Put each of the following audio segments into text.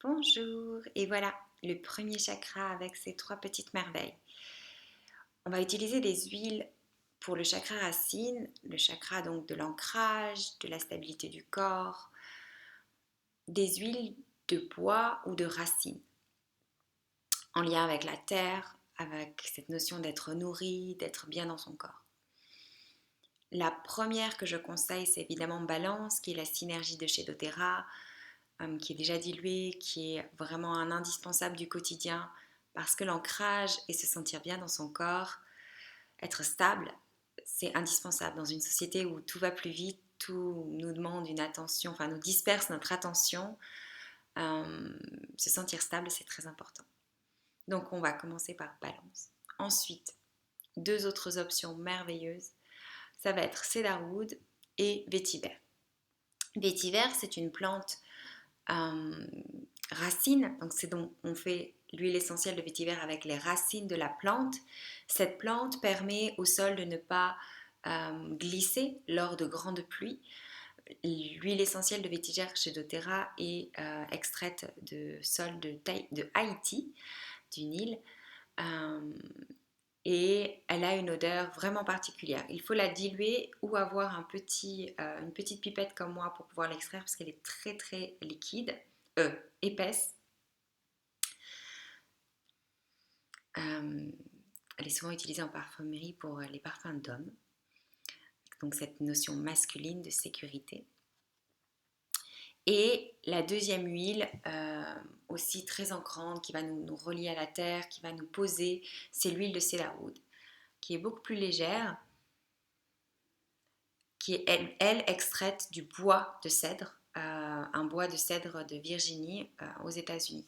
Bonjour, et voilà le premier chakra avec ses trois petites merveilles. On va utiliser des huiles pour le chakra racine, le chakra donc de l'ancrage, de la stabilité du corps, des huiles de bois ou de racine, en lien avec la terre, avec cette notion d'être nourri, d'être bien dans son corps. La première que je conseille, c'est évidemment Balance, qui est la synergie de chez doTERRA, qui est déjà diluée, qui est vraiment un indispensable du quotidien, parce que l'ancrage et se sentir bien dans son corps, être stable, c'est indispensable dans une société où tout va plus vite, tout nous demande une attention, enfin nous disperse notre attention. Se sentir stable, c'est très important. Donc on va commencer par Balance. Ensuite, deux autres options merveilleuses, ça va être Cedarwood et Vétiver. Vétiver, c'est une plante racines, donc c'est dont on fait l'huile essentielle de vétiver avec les racines de la plante. Cette plante permet au sol de ne pas glisser lors de grandes pluies. L'huile essentielle de vétiver chez doTERRA est extraite de sol de Haïti, d'une île, et elle a une odeur vraiment particulière. Il faut la diluer ou avoir une petite pipette comme moi pour pouvoir l'extraire parce qu'elle est très très liquide, épaisse. Elle est souvent utilisée en parfumerie pour les parfums d'hommes. Donc cette notion masculine de sécurité. Et la deuxième huile, aussi très ancrante, qui va nous relier à la terre, qui va nous poser, c'est l'huile de Cedarwood, qui est beaucoup plus légère, qui est elle extraite du bois de cèdre, un bois de cèdre de Virginie aux États-Unis.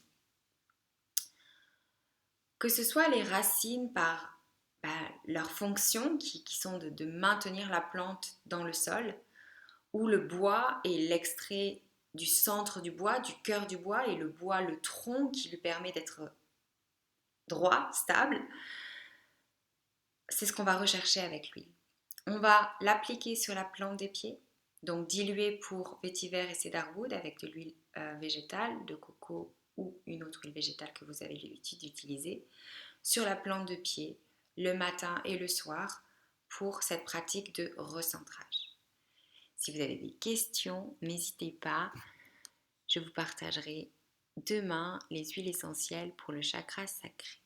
Que ce soit les racines par leur fonction qui sont de maintenir la plante dans le sol, ou le bois et l'extrait du centre du bois, du cœur du bois, et le bois, le tronc qui lui permet d'être droit, stable, c'est ce qu'on va rechercher avec l'huile. On va l'appliquer sur la plante des pieds, donc diluer pour vétiver et cedarwood avec de l'huile végétale, de coco ou une autre huile végétale que vous avez l'habitude d'utiliser, sur la plante de pied le matin et le soir pour cette pratique de recentrage. Si vous avez des questions, n'hésitez pas, je vous partagerai demain les huiles essentielles pour le chakra sacré.